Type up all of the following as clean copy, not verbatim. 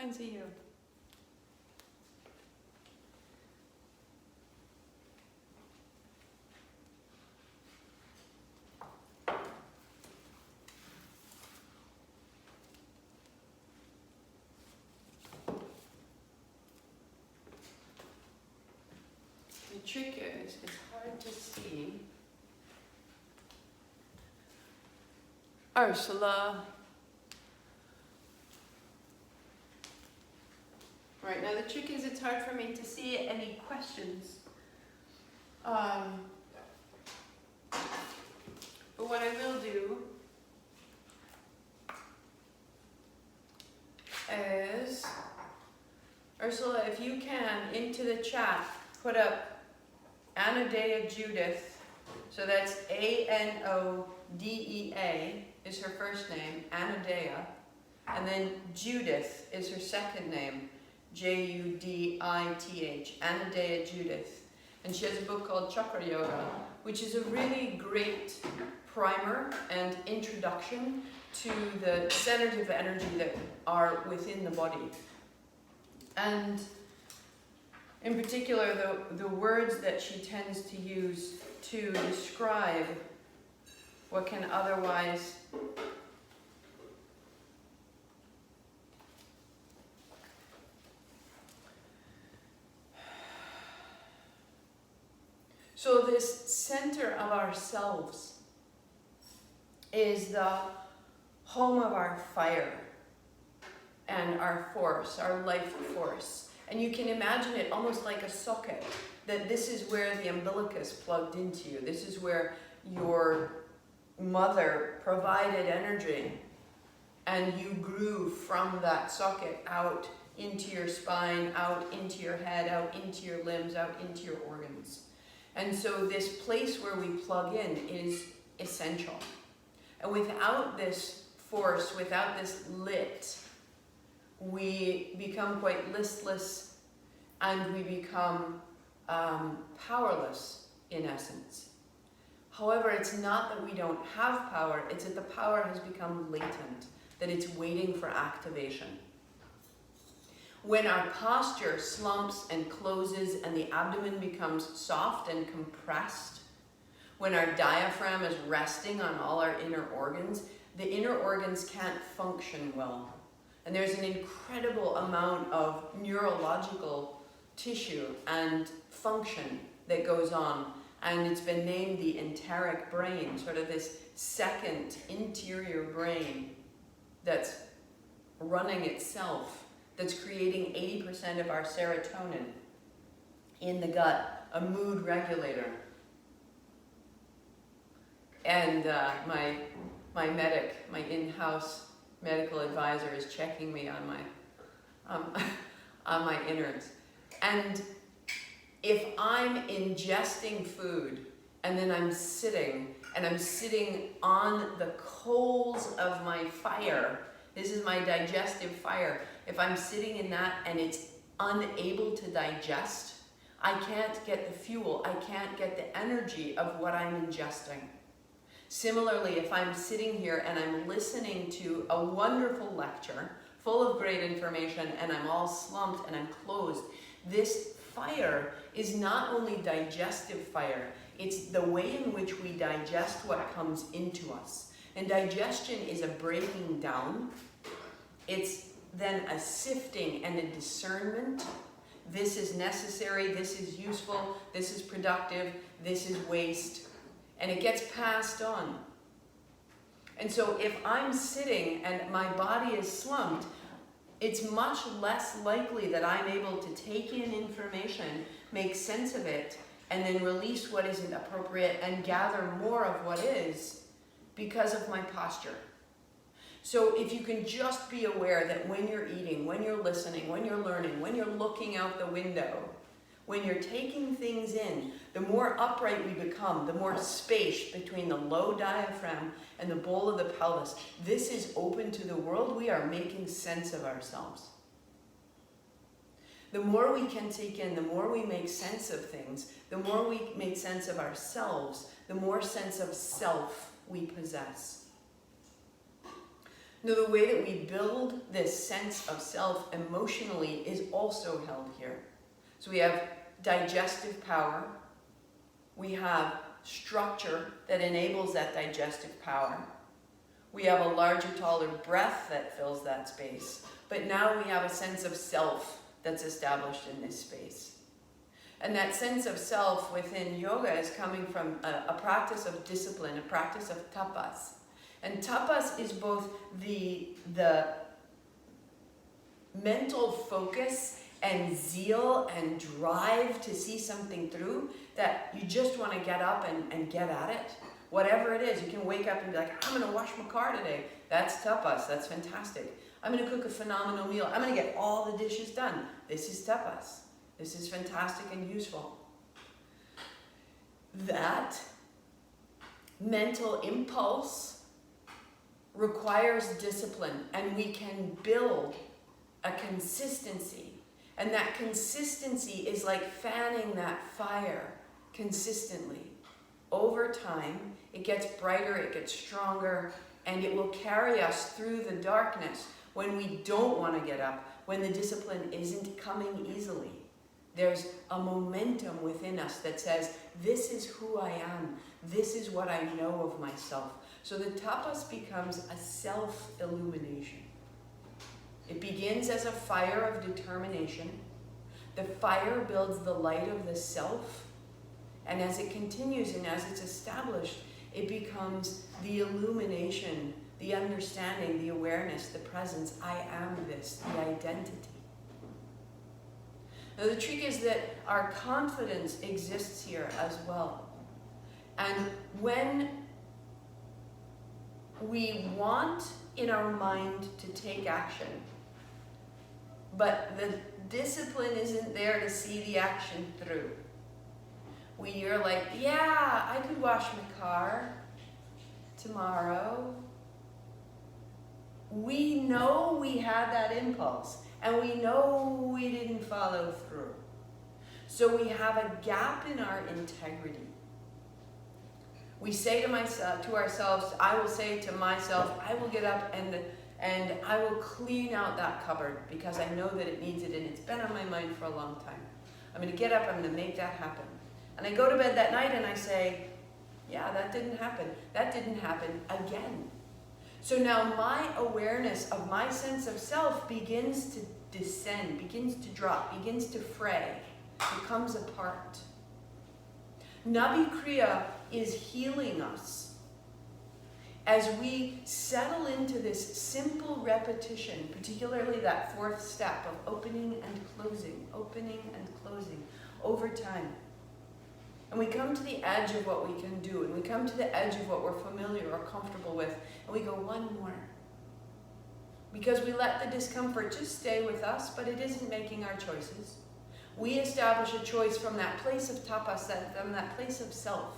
try and see you. The trick is, it's hard to see. Ursula. Right, now the trick is it's hard for me to see any questions. But what I will do is, Ursula, if you can, into the chat, put up Anodea Judith. So that's A-N-O-D-E-A is her first name, Anodea. And then Judith is her second name, J-U-D-I-T-H, Anodea Judith. And she has a book called Chakra Yoga, which is a really great primer and introduction to the centers of energy that are within the body. And in particular, the words that she tends to use to describe what can otherwise so this center of ourselves is the home of our fire and our force, our life force. And you can imagine it almost like a socket, that this is where the umbilicus plugged into you. This is where your mother provided energy and you grew from that socket out into your spine, out into your head, out into your limbs, out into your organs. And so this place where we plug in is essential. And without this force, without this lit, we become quite listless and we become powerless in essence. However, it's not that we don't have power, it's that the power has become latent, that it's waiting for activation. When our posture slumps and closes and the abdomen becomes soft and compressed, when our diaphragm is resting on all our inner organs, the inner organs can't function well. And there's an incredible amount of neurological tissue and function that goes on. And it's been named the enteric brain, sort of this second interior brain that's running itself, that's creating 80% of our serotonin in the gut, a mood regulator. And my medic, my in-house medical advisor is checking me on my innards. And if I'm ingesting food and then I'm sitting on the coals of my fire, this is my digestive fire. If I'm sitting in that and it's unable to digest, I can't get the fuel, I can't get the energy of what I'm ingesting. Similarly, if I'm sitting here and I'm listening to a wonderful lecture full of great information and I'm all slumped and I'm closed, this fire is not only digestive fire, it's the way in which we digest what comes into us. And digestion is a breaking down. It's then a sifting and a discernment. This is necessary, this is useful, this is productive, this is waste. And it gets passed on. And so if I'm sitting and my body is slumped, it's much less likely that I'm able to take in information, make sense of it, and then release what isn't appropriate and gather more of what is because of my posture. So if you can just be aware that when you're eating, when you're listening, when you're learning, when you're looking out the window, when you're taking things in, the more upright we become, the more space between the low diaphragm and the bowl of the pelvis. This is open to the world. We are making sense of ourselves. The more we can take in, the more we make sense of things, the more we make sense of ourselves, the more sense of self we possess. Now, the way that we build this sense of self emotionally is also held here. So we have digestive power, we have structure that enables that digestive power, we have a larger, taller breath that fills that space, but now we have a sense of self that's established in this space. And that sense of self within yoga is coming from a practice of discipline, a practice of tapas. And tapas is both the mental focus and zeal and drive to see something through, that you just want to get up and get at it. Whatever it is, you can wake up and be like, I'm going to wash my car today. That's tapas. That's fantastic. I'm going to cook a phenomenal meal. I'm going to get all the dishes done. This is tapas. This is fantastic and useful. That mental impulse requires discipline, and we can build a consistency. And that consistency is like fanning that fire consistently. Over time, it gets brighter, it gets stronger, and it will carry us through the darkness when we don't want to get up, when the discipline isn't coming easily. There's a momentum within us that says, this is who I am. This is what I know of myself. So the tapas becomes a self-illumination. It begins as a fire of determination. The fire builds the light of the self. And as it continues and as it's established, it becomes the illumination, the understanding, the awareness, the presence. I am this, the identity. Now the trick is that our confidence exists here as well. And when we want in our mind to take action, but the discipline isn't there to see the action through. You're like, yeah, I could wash my car tomorrow. We know we had that impulse, and we know we didn't follow through. So we have a gap in our integrity. We say to ourselves, I will say to myself, I will get up and I will clean out that cupboard because I know that it needs it and it's been on my mind for a long time. I'm going to get up, I'm going to make that happen. And I go to bed that night and I say, yeah, that didn't happen. That didn't happen again. So now my awareness of my sense of self begins to descend, begins to drop, begins to fray, becomes apart. Nabi Kriya is healing us as we settle into this simple repetition, particularly that fourth step of opening and closing over time. And we come to the edge of what we can do, and we come to the edge of what we're familiar or comfortable with, and we go one more. Because we let the discomfort just stay with us, but it isn't making our choices. We establish a choice from that place of tapas, from that place of self.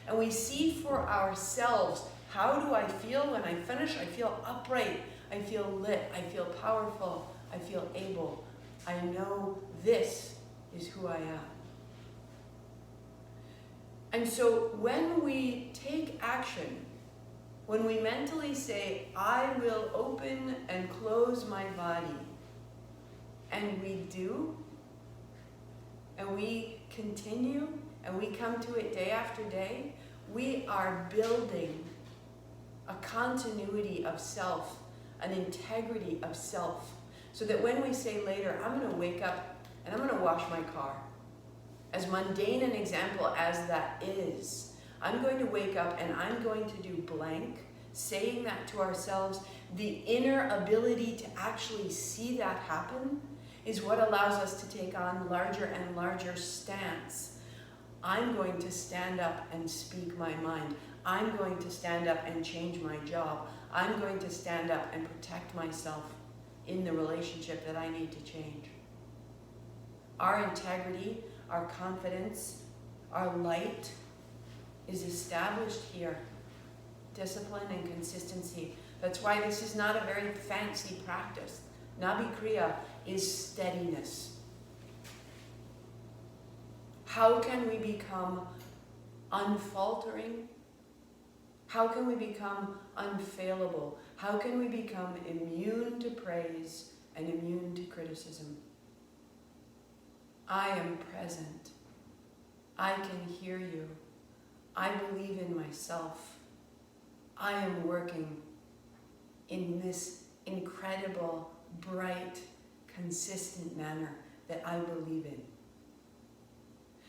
And we see for ourselves, how do I feel when I finish? I feel upright, I feel lit, I feel powerful, I feel able. I know this is who I am. And so when we take action, when we mentally say, I will open and close my body, and we do, and we continue, and we come to it day after day, we are building a continuity of self, an integrity of self, so that when we say later, I'm going to wake up and I'm going to wash my car, as mundane an example as that is, I'm going to wake up and I'm going to do blank, saying that to ourselves, the inner ability to actually see that happen is what allows us to take on larger and larger stance. I'm going to stand up and speak my mind. I'm going to stand up and change my job. I'm going to stand up and protect myself in the relationship that I need to change. Our integrity, our confidence, our light is established here. Discipline and consistency. That's why this is not a very fancy practice. Nabi Kriya is steadiness. How can we become unfaltering? How can we become unfailable? How can we become immune to praise and immune to criticism? I am present. I can hear you. I believe in myself. I am working in this incredible, bright, consistent manner that I believe in.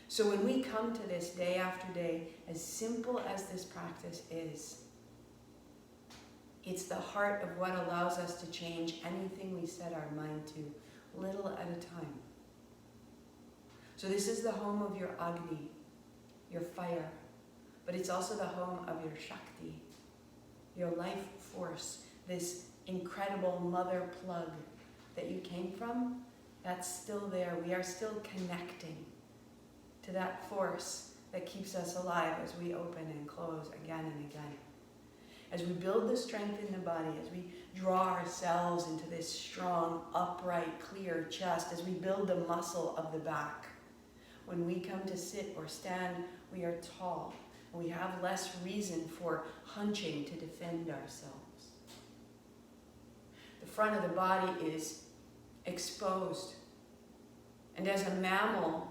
So when we come to this day after day, as simple as this practice is, it's the heart of what allows us to change anything we set our mind to, little at a time. So this is the home of your Agni, your fire, but it's also the home of your Shakti, your life force, this incredible mother plug that you came from, that's still there. We are still connecting to that force that keeps us alive as we open and close again and again. As we build the strength in the body, as we draw ourselves into this strong, upright, clear chest, as we build the muscle of the back. When we come to sit or stand, we are tall. We have less reason for hunching to defend ourselves. The front of the body is exposed. And as a mammal,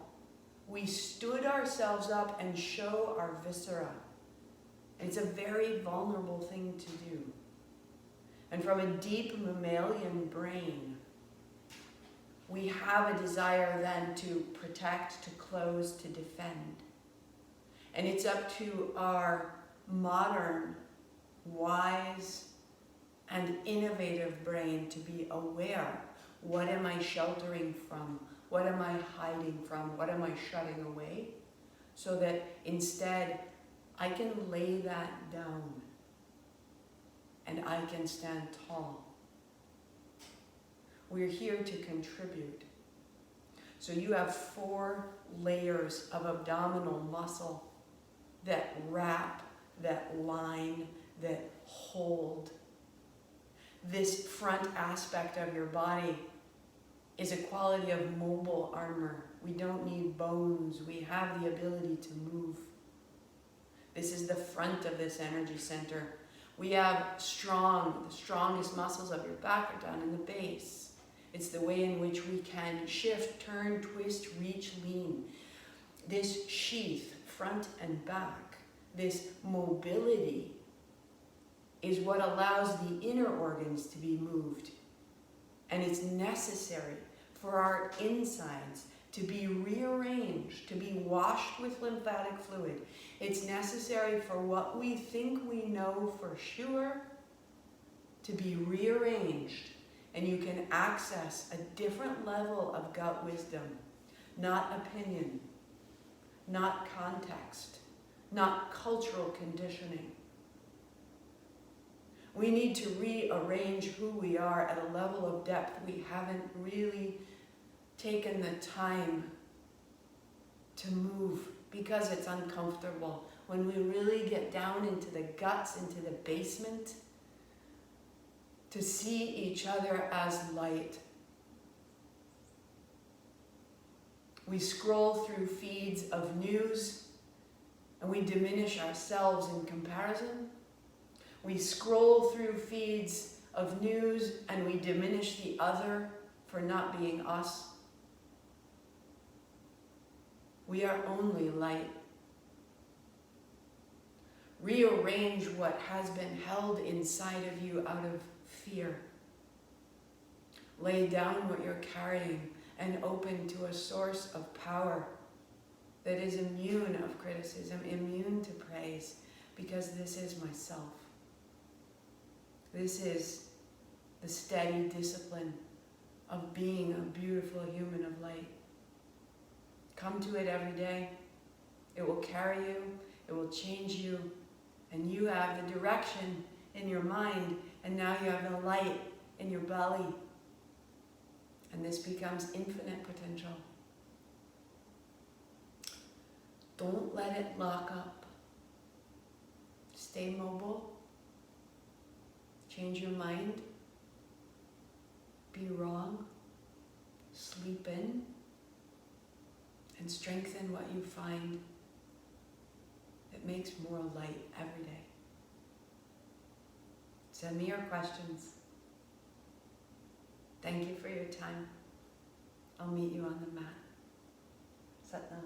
we stood ourselves up and show our viscera. And it's a very vulnerable thing to do. And from a deep mammalian brain, we have a desire then to protect, to close, to defend. And it's up to our modern, wise, and innovative brain to be aware. What am I sheltering from? What am I hiding from? What am I shutting away? So that instead, I can lay that down and I can stand tall. We're here to contribute. So you have 4 layers of abdominal muscle that wrap, that line, that hold. This front aspect of your body is a quality of mobile armor. We don't need bones. We have the ability to move. This is the front of this energy center. We have the strongest muscles of your back are down in the base. It's the way in which we can shift, turn, twist, reach, lean. This sheath, front and back, this mobility is what allows the inner organs to be moved. And it's necessary for our insides to be rearranged, to be washed with lymphatic fluid. It's necessary for what we think we know for sure to be rearranged. And you can access a different level of gut wisdom, not opinion, not context, not cultural conditioning. We need to rearrange who we are at a level of depth we haven't really taken the time to move because it's uncomfortable. When we really get down into the guts, into the basement, to see each other as light. We scroll through feeds of news and we diminish ourselves in comparison. We scroll through feeds of news and we diminish the other for not being us. We are only light. Rearrange what has been held inside of you out of fear. Lay down what you're carrying and open to a source of power that is immune of criticism, immune to praise, because this is myself. This is the steady discipline of being a beautiful human of light. Come to it every day. It will carry you, it will change you, and you have the direction in your mind, and now you have the light in your belly. And this becomes infinite potential. Don't let it lock up. Stay mobile. Change your mind. Be wrong. Sleep in. And strengthen what you find that makes more light every day. Send me your questions. Thank you for your time. I'll meet you on the mat. Sat Nam.